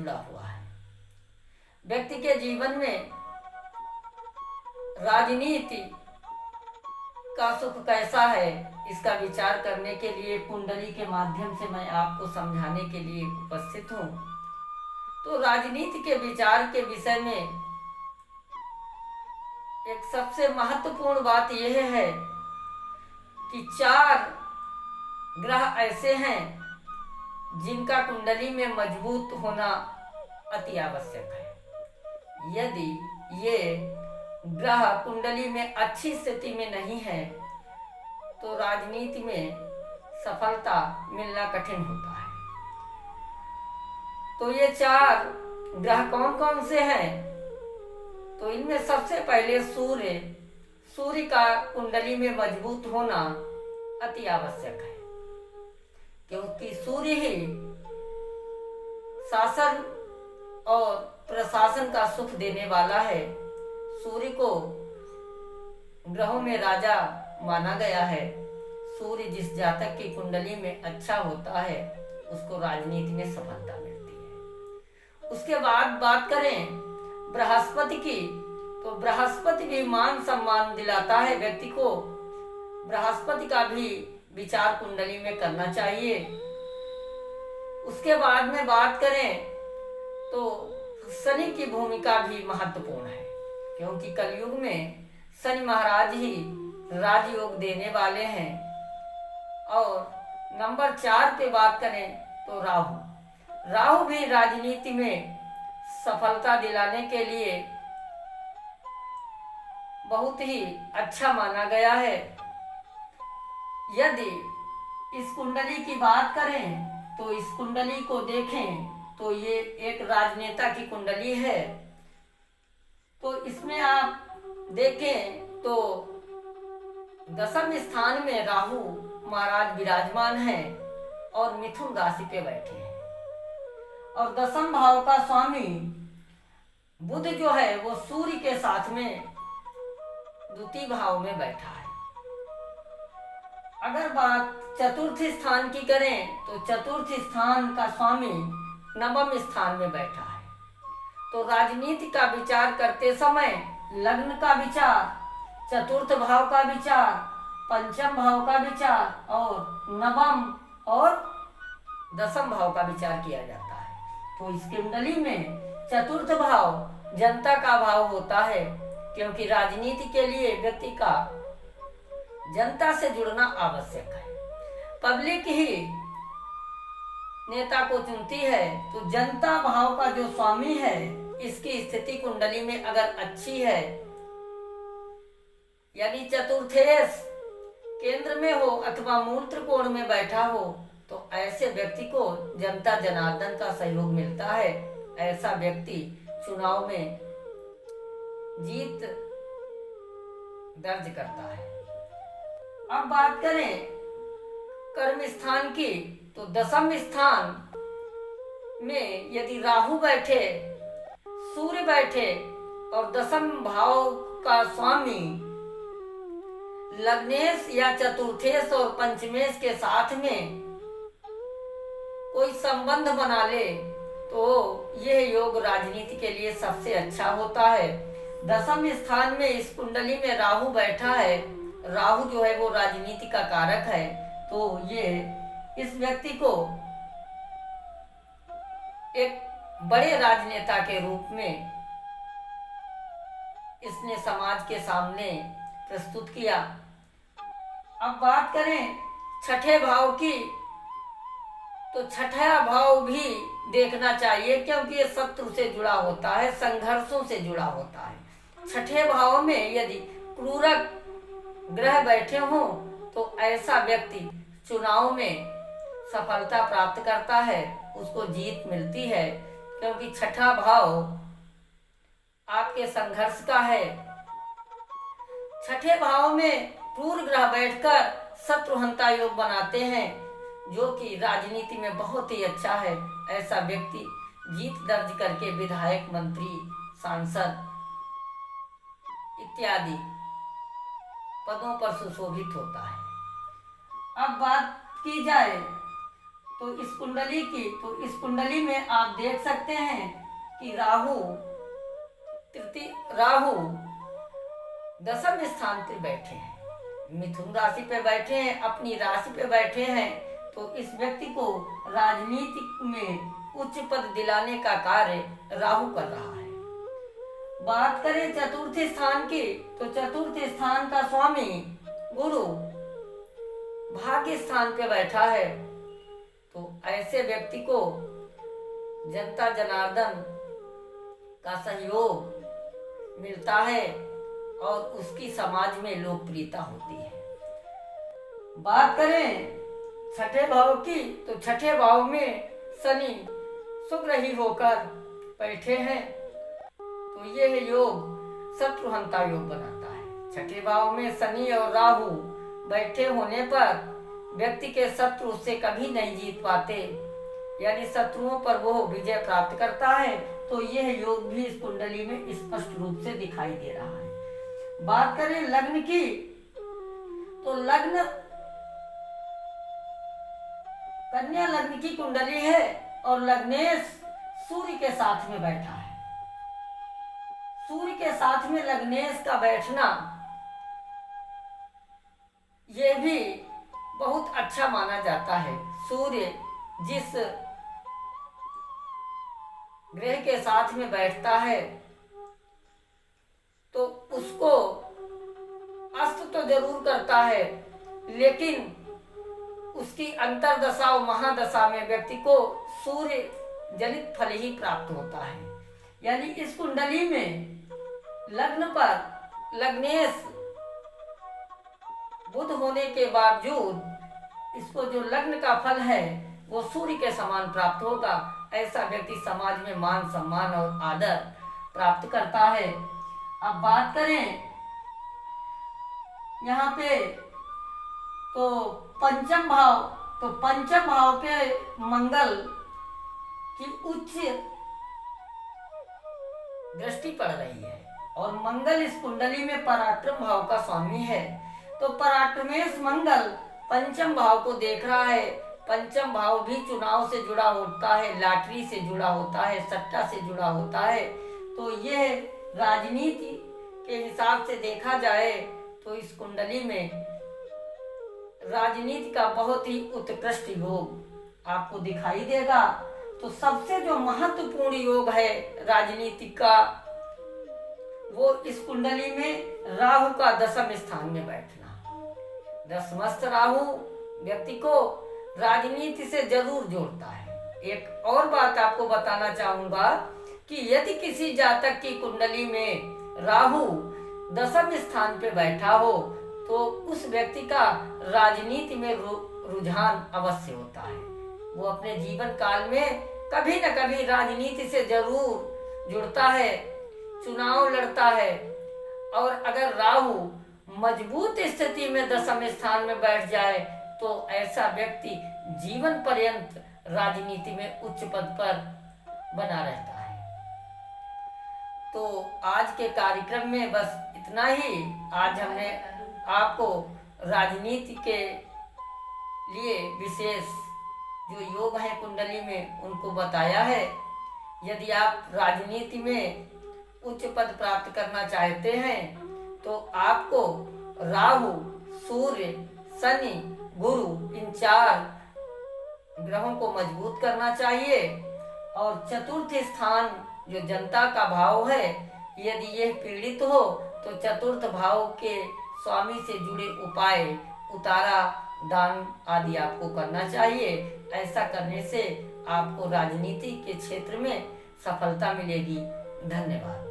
जुड़ा हुआ है। व्यक्ति के जीवन में राजनीति का सुख कैसा है, इसका विचार करने के लिए कुंडली के माध्यम से मैं आपको समझाने के लिए उपस्थित हूँ। तो राजनीति के विचार के विषय में एक सबसे महत्वपूर्ण बात यह है कि 4 ग्रह ऐसे हैं जिनका कुंडली में मजबूत होना अति आवश्यक है। यदि ये ग्रह कुंडली में अच्छी स्थिति में नहीं है तो राजनीति में सफलता मिलना कठिन होता है। तो ये 4 ग्रह कौन कौन से हैं? तो इनमें सबसे पहले सूर्य का कुंडली में मजबूत होना अति आवश्यक है, क्योंकि सूर्य ही शासन और प्रशासन का सुख देने वाला है। सूर्य को ग्रहों में राजा माना गया है। सूर्य जिस जातक की कुंडली में अच्छा होता है उसको राजनीति में सफलता मिलती है। उसके बाद बात करें बृहस्पति की, तो बृहस्पति भी मान सम्मान दिलाता है व्यक्ति को। बृहस्पति का भी विचार कुंडली में करना चाहिए। उसके बाद में बात करें तो शनि की भूमिका भी महत्वपूर्ण है, क्योंकि कलयुग में शनि महाराज ही राजयोग देने वाले हैं। और नंबर 4 पे बात करें तो राहु भी राजनीति में सफलता दिलाने के लिए बहुत ही अच्छा माना गया है। यदि इस कुंडली की बात करें तो इस कुंडली को देखें तो ये एक राजनेता की कुंडली है। तो इसमें आप देखें तो 10वें स्थान में राहु महाराज विराजमान हैं और मिथुन राशि पे बैठे हैं। और 10वें भाव का स्वामी बुध जो है वो सूर्य के साथ में 2य भाव में बैठा है। अगर बात 4th स्थान की करें तो 4th स्थान का स्वामी 9वें स्थान में बैठा है। तो राजनीति का विचार करते समय लग्न का विचार, 4th भाव का विचार, 5th भाव का विचार और 9वें और 10वें भाव का विचार किया जाता है। तो इस कुंडली में 4th भाव जनता का भाव होता है, क्योंकि राजनीति के लिए व्यक्ति का जनता से जुड़ना आवश्यक है। पब्लिक ही नेता को चुनती है। तो जनता भाव का जो स्वामी है इसकी स्थिति कुंडली में अगर अच्छी है, यानी चतुर्थेश केंद्र में हो अथवा मूल त्रिकोण में बैठा हो, तो ऐसे व्यक्ति को जनता जनार्दन का सहयोग मिलता है। ऐसा व्यक्ति चुनाव में जीत दर्ज करता है। अब बात करें कर्म स्थान की, तो 10वें स्थान में यदि राहु बैठे, सूर्य बैठे और 10वें भाव का स्वामी लग्नेश या चतुर्थेश और पंचमेश के साथ में कोई संबंध बना ले तो यह योग राजनीति के लिए सबसे अच्छा होता है। 10वें स्थान में इस कुंडली में राहु बैठा है। राहु जो है वो राजनीति का कारक है। तो ये इस व्यक्ति को एक बड़े राजनेता के रूप में इसने समाज के सामने प्रस्तुत किया। अब बात करें 6ठे भाव की, तो 6ठा भाव भी देखना चाहिए, क्योंकि ये शत्रु से जुड़ा होता है, संघर्षों से जुड़ा होता है। 6ठे भाव में यदि क्रूरक ग्रह बैठे हों तो ऐसा व्यक्ति चुनाव में सफलता प्राप्त करता है, उसको जीत मिलती है, क्योंकि 6ठा भाव आपके संघर्ष का है। 6ठे भाव में क्रूर ग्रह बैठकर शत्रुहंता योग बनाते हैं, जो कि राजनीति में बहुत ही अच्छा है। ऐसा व्यक्ति जीत दर्ज करके विधायक, मंत्री, सांसद इत्यादि पदों पर सुशोभित होता है। अब बात की जाए तो इस कुंडली में आप देख सकते हैं कि राहु दसम स्थान पर बैठे हैं, मिथुन राशि पे बैठे हैं, अपनी राशि पे बैठे हैं। तो इस व्यक्ति को राजनीति में उच्च पद दिलाने का कार्य राहु कर रहा है। बात करें चतुर्थ स्थान की, तो चतुर्थ स्थान का स्वामी गुरु भाग्य स्थान पे बैठा है। तो ऐसे व्यक्ति को जनता जनार्दन का सहयोग मिलता है और उसकी समाज में लोकप्रियता होती है। बात करें छठे भाव की, तो छठे भाव में शनि शुक्र ही होकर बैठे हैं। तो यह योग शत्रुहंता योग बनाता है। छठे भाव में शनि और राहु बैठे होने पर व्यक्ति के शत्रु उससे कभी नहीं जीत पाते, यानी शत्रुओं पर वो विजय प्राप्त करता है। तो यह योग भी इस कुंडली में स्पष्ट रूप से दिखाई दे रहा है। बात करें लग्न की, तो लग्न कन्या लग्न की कुंडली है और लग्नेश सूर्य के साथ में बैठा है। सूर्य के साथ में लग्नेश का बैठना यह भी बहुत अच्छा माना जाता है। सूर्य जिस ग्रह के साथ में बैठता है तो उसको अस्त तो जरूर करता है, लेकिन उसकी अंतरदशा और महादशा में व्यक्ति को सूर्य जनित फल ही प्राप्त होता है। यानी इस कुंडली में लग्न पर लग्नेश बुध होने के बावजूद इसको जो लग्न का फल है वो सूर्य के समान प्राप्त होगा। ऐसा व्यक्ति समाज में मान सम्मान और आदर प्राप्त करता है। अब बात करें यहाँ पे तो पंचम भाव पे मंगल की उच्च दृष्टि पड़ रही है और मंगल इस कुंडली में पराक्रम भाव का स्वामी है। तो पराक्रमेश मंगल पंचम भाव को देख रहा है। पंचम भाव भी चुनाव से जुड़ा होता है, लॉटरी से जुड़ा होता है, सट्टा से जुड़ा होता है। तो यह राजनीति के हिसाब से देखा जाए तो इस कुंडली में राजनीति का बहुत ही उत्कृष्ट योग आपको दिखाई देगा। तो सबसे जो महत्वपूर्ण योग है राजनीति का, वो इस कुंडली में राहु का दसम स्थान में बैठना। दसमस्थ राहु व्यक्ति को राजनीति से जरूर जोड़ता है। एक और बात आपको बताना चाहूंगा कि यदि किसी जातक की कुंडली में राहु दसम स्थान पे बैठा हो तो उस व्यक्ति का राजनीति में रुझान अवश्य होता है। वो अपने जीवन काल में कभी न कभी राजनीति से जरूर जुड़ता है, चुनाव लड़ता है। और अगर राहु मजबूत स्थिति में दसम स्थान में बैठ जाए तो ऐसा व्यक्ति जीवन पर्यंत राजनीति में उच्च पद पर बना रहता है। तो आज के कार्यक्रम में बस इतना ही। आज हमने आपको राजनीति के लिए विशेष जो योग है कुंडली में उनको बताया है। यदि आप राजनीति में उच्च पद प्राप्त करना चाहते हैं तो आपको राहु, सूर्य, शनि, गुरु इन 4 ग्रहों को मजबूत करना चाहिए। और चतुर्थ स्थान जो जनता का भाव है, यदि यह पीड़ित हो तो चतुर्थ भाव के स्वामी से जुड़े उपाय, उतारा, दान आदि आपको करना चाहिए। ऐसा करने से आपको राजनीति के क्षेत्र में सफलता मिलेगी। धन्यवाद।